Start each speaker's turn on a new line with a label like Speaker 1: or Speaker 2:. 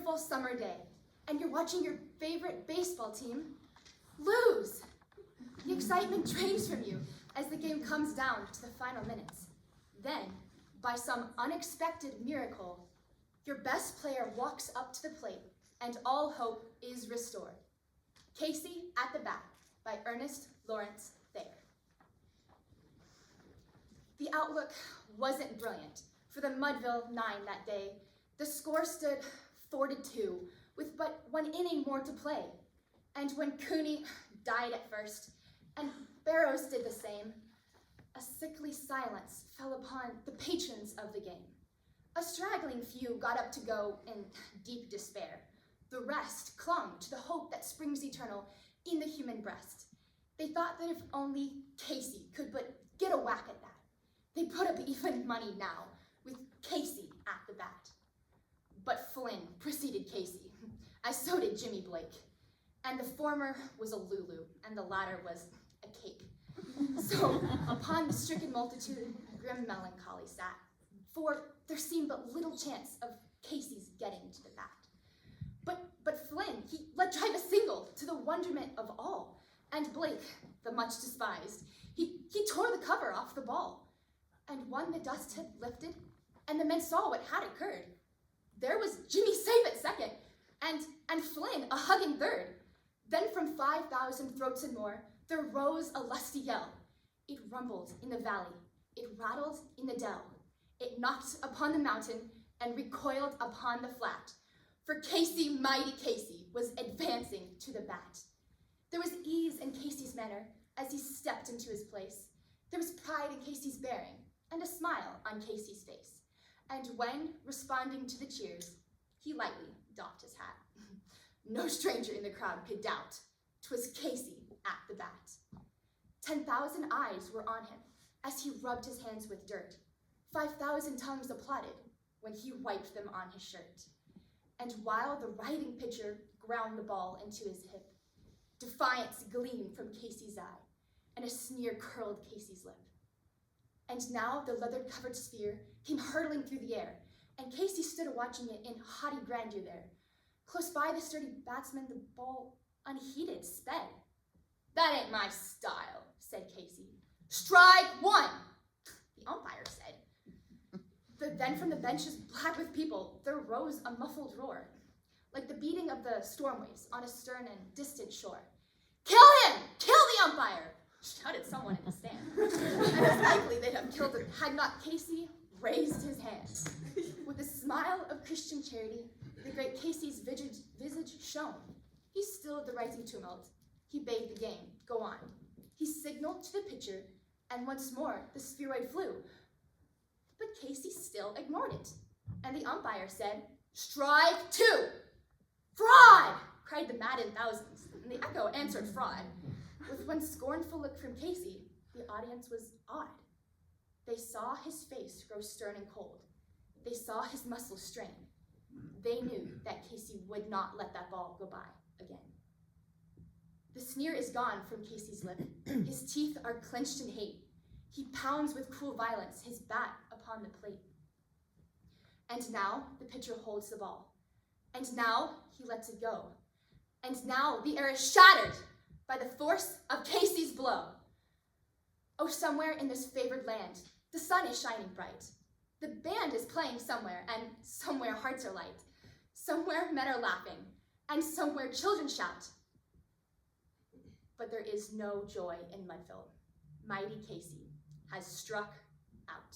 Speaker 1: beautiful summer day, and you're watching your favorite baseball team lose. The excitement drains from you as the game comes down to the final minutes. Then, by some unexpected miracle, your best player walks up to the plate and all hope is restored. Casey at the Bat by Ernest Lawrence Thayer. The outlook wasn't brilliant for the Mudville 9 that day. The score stood 4-2 with but one inning more to play. And when Cooney died at first and Barrows did the same, a sickly silence fell upon the patrons of the game. A straggling few got up to go in deep despair. The rest clung to the hope that springs eternal in the human breast. They thought that if only Casey could but get a whack at that, they'd put up even money now with Casey at the bat. But Flynn preceded Casey, as so did Jimmy Blake. And the former was a Lulu, and the latter was a cake. So upon the stricken multitude, grim melancholy sat, for there seemed but little chance of Casey's getting to the bat. But Flynn, he let drive a single to the wonderment of all, and Blake, the much despised, he tore the cover off the ball. And when the dust had lifted, and the men saw what had occurred, there was Jimmy safe at second, and Flynn a hugging third. Then from 5,000 throats and more, there rose a lusty yell. It rumbled in the valley, it rattled in the dell. It knocked upon the mountain and recoiled upon the flat. For Casey, mighty Casey, was advancing to the bat. There was ease in Casey's manner as he stepped into his place. There was pride in Casey's bearing and a smile on Casey's face. And when, responding to the cheers, he lightly doffed his hat. No stranger in the crowd could doubt 'twas Casey at the bat. 10,000 eyes were on him as he rubbed his hands with dirt. 5,000 tongues applauded when he wiped them on his shirt. And while the writhing pitcher ground the ball into his hip, defiance gleamed from Casey's eye, and a sneer curled Casey's lip. And now the leather-covered sphere came hurtling through the air, and Casey stood watching it in haughty grandeur there. Close by the sturdy batsman, the ball unheeded sped. "That ain't my style," said Casey. "Strike one," the umpire said. Then from the benches black with people, there rose a muffled roar, like the beating of the storm waves on a stern and distant shore. "Kill him! Kill the umpire!" shouted someone in the stand. And it's likely they'd have killed him had not Casey raised his hand. With a smile of Christian charity, the great Casey's visage shone. He stilled the rising tumult. He bade the game go on. He signaled to the pitcher, and once more the spheroid flew. But Casey still ignored it, and the umpire said, "Strike two!" "Fraud!" cried the maddened thousands, and the echo answered fraud. With one scornful look from Casey, the audience was awed. They saw his face grow stern and cold. They saw his muscles strain. They knew that Casey would not let that ball go by again. The sneer is gone from Casey's lip. His teeth are clenched in hate. He pounds with cruel violence his bat upon the plate. And now the pitcher holds the ball. And now he lets it go. And now the air is shattered by the force of Casey's blow. Oh, somewhere in this favored land, the sun is shining bright. The band is playing somewhere, and somewhere hearts are light. Somewhere men are laughing, and somewhere children shout. But there is no joy in Mudville. Mighty Casey has struck out.